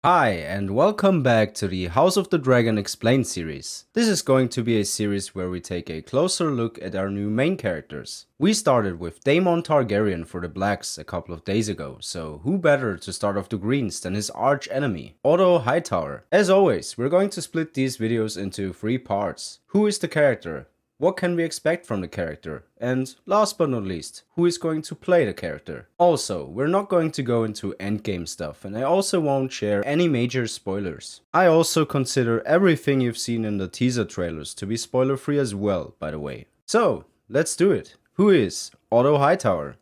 Hi, and welcome back to the House of the Dragon Explained series. This is going to be a series where we take a closer look at our new main characters. We started with Daemon Targaryen for the Blacks a couple of days ago, so who better to start off the Greens than his arch enemy, Otto Hightower. As always, we're going to split these videos into 3 parts. Who is the character? What can we expect from the character? And last but not least, who is going to play the character? Also, we're not going to go into endgame stuff, and I also won't share any major spoilers. I also consider everything you've seen in the teaser trailers to be spoiler free as well, by the way. So, let's do it. Who is Otto Hightower?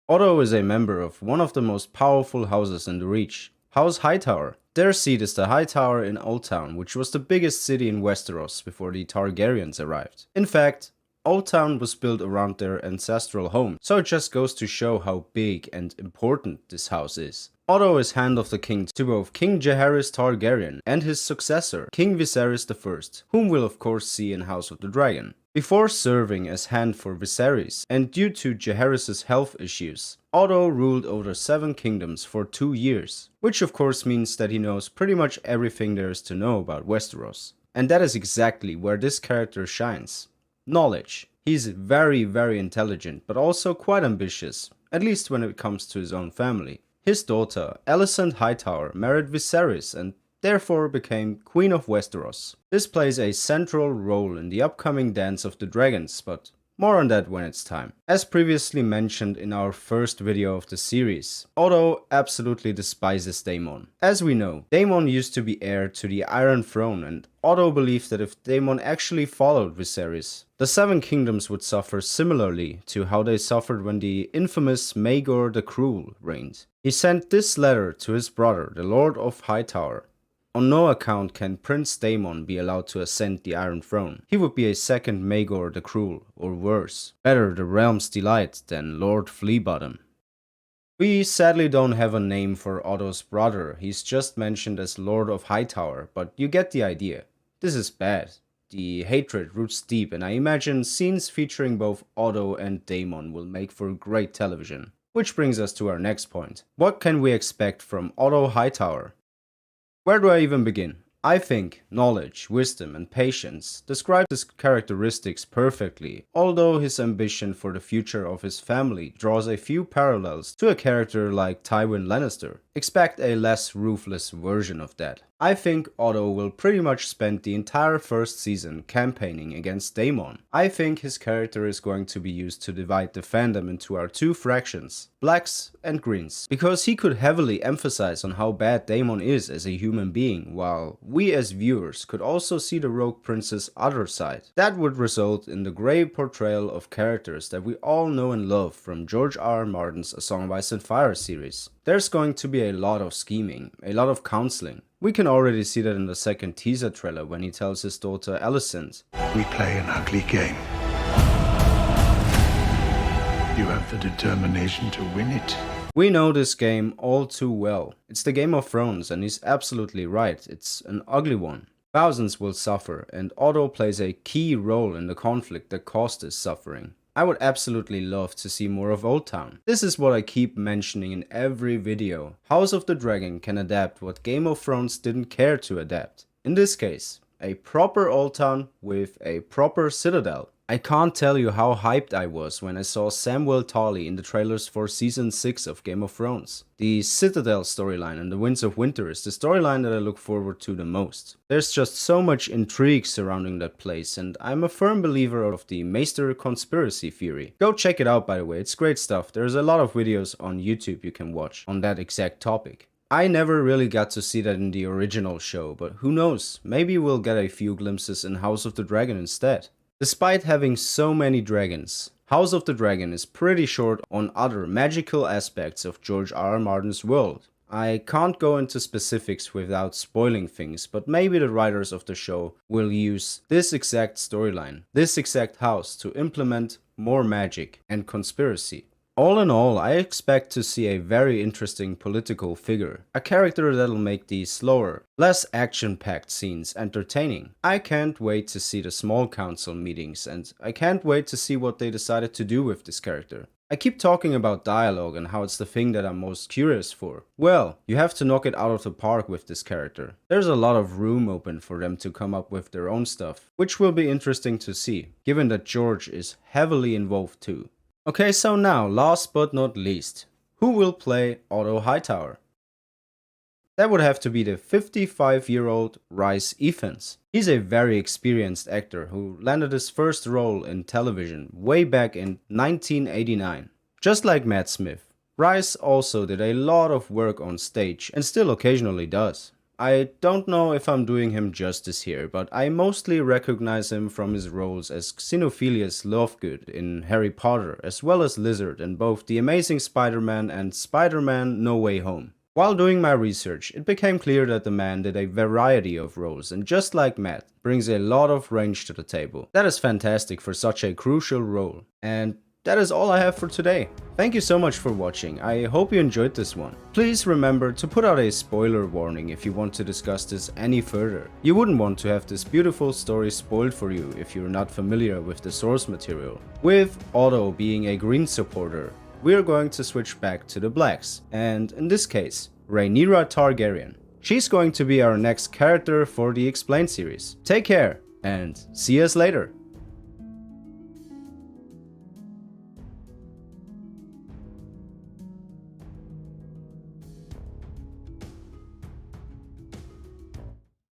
Otto is a member of one of the most powerful houses in the Reach, House Hightower. Their seat is the High Tower in Old Town, which was the biggest city in Westeros before the Targaryens arrived. In fact, Old Town was built around their ancestral home, so it just goes to show how big and important this house is. Otto is hand of the king to both King Jaehaerys Targaryen and his successor, King Viserys I, whom we'll of course see in House of the Dragon. Before serving as hand for Viserys, and due to Jaehaerys' health issues, Otto ruled over 7 kingdoms for 2 years, which of course means that he knows pretty much everything there is to know about Westeros. And that is exactly where this character shines. Knowledge. He's very intelligent, but also quite ambitious, at least when it comes to his own family. His daughter, Alicent Hightower, married Viserys and therefore became Queen of Westeros. This plays a central role in the upcoming Dance of the Dragons, but more on that when it's time. As previously mentioned in our first video of the series, Otto absolutely despises Daemon. As we know, Daemon used to be heir to the Iron Throne, and Otto believed that if Daemon actually followed Viserys, the 7 kingdoms would suffer similarly to how they suffered when the infamous Maegor the Cruel reigned. He sent this letter to his brother, the Lord of Hightower. On no account can Prince Daemon be allowed to ascend the Iron Throne. He would be a second Maegor the Cruel, or worse. Better the Realm's Delight than Lord Fleabottom. We sadly don't have a name for Otto's brother, he's just mentioned as Lord of Hightower, but you get the idea. This is bad. The hatred roots deep, and I imagine scenes featuring both Otto and Daemon will make for great television. Which brings us to our next point. What can we expect from Otto Hightower? Where do I even begin? I think knowledge, wisdom, and patience describe his characteristics perfectly, although his ambition for the future of his family draws a few parallels to a character like Tywin Lannister. Expect a less ruthless version of that. I think Otto will pretty much spend the entire first season campaigning against Daemon. I think his character is going to be used to divide the fandom into our 2 fractions, Blacks and Greens, because he could heavily emphasize on how bad Daemon is as a human being, while we as viewers could also see the Rogue Prince's other side. That would result in the grey portrayal of characters that we all know and love from George R. Martin's A Song of Ice and Fire series. There's going to be a lot of scheming, a lot of counseling. We can already see that in the second teaser trailer when he tells his daughter Alicent, "We play an ugly game. You have the determination to win it." We know this game all too well. It's the Game of Thrones, and he's absolutely right, it's an ugly one. Thousands will suffer, and Otto plays a key role in the conflict that caused this suffering. I would absolutely love to see more of Old Town. This is what I keep mentioning in every video. House of the Dragon can adapt what Game of Thrones didn't care to adapt. In this case, a proper Old Town with a proper citadel. I can't tell you how hyped I was when I saw Samwell Tarly in the trailers for Season 6 of Game of Thrones. The Citadel storyline in The Winds of Winter is the storyline that I look forward to the most. There's just so much intrigue surrounding that place, and I'm a firm believer of the Maester conspiracy theory. Go check it out, by the way, it's great stuff. There's a lot of videos on YouTube you can watch on that exact topic. I never really got to see that in the original show, but who knows, maybe we'll get a few glimpses in House of the Dragon instead. Despite having so many dragons, House of the Dragon is pretty short on other magical aspects of George R. R. Martin's world. I can't go into specifics without spoiling things, but maybe the writers of the show will use this exact storyline, this exact house, to implement more magic and conspiracy. All in all, I expect to see a very interesting political figure, a character that'll make these slower, less action-packed scenes entertaining. I can't wait to see the small council meetings, and I can't wait to see what they decided to do with this character. I keep talking about dialogue and how it's the thing that I'm most curious for. Well, you have to knock it out of the park with this character. There's a lot of room open for them to come up with their own stuff, which will be interesting to see, given that George is heavily involved too. Okay, so now, last but not least, who will play Otto Hightower? That would have to be the 55-year-old Rhys Ifans. He's a very experienced actor who landed his first role in television way back in 1989. Just like Matt Smith, Rhys also did a lot of work on stage and still occasionally does. I don't know if I'm doing him justice here, but I mostly recognize him from his roles as Xenophilius Lovegood in Harry Potter, as well as Lizard in both The Amazing Spider-Man and Spider-Man No Way Home. While doing my research, it became clear that the man did a variety of roles and, just like Matt, brings a lot of range to the table. That is fantastic for such a crucial role. And that is all I have for today. Thank you so much for watching. I hope you enjoyed this one. Please remember to put out a spoiler warning if you want to discuss this any further. You wouldn't want to have this beautiful story spoiled for you if you're not familiar with the source material. With Otto being a green supporter, we're going to switch back to the blacks, and in this case, Rhaenyra Targaryen. She's going to be our next character for the Explained series. Take care, and see us later.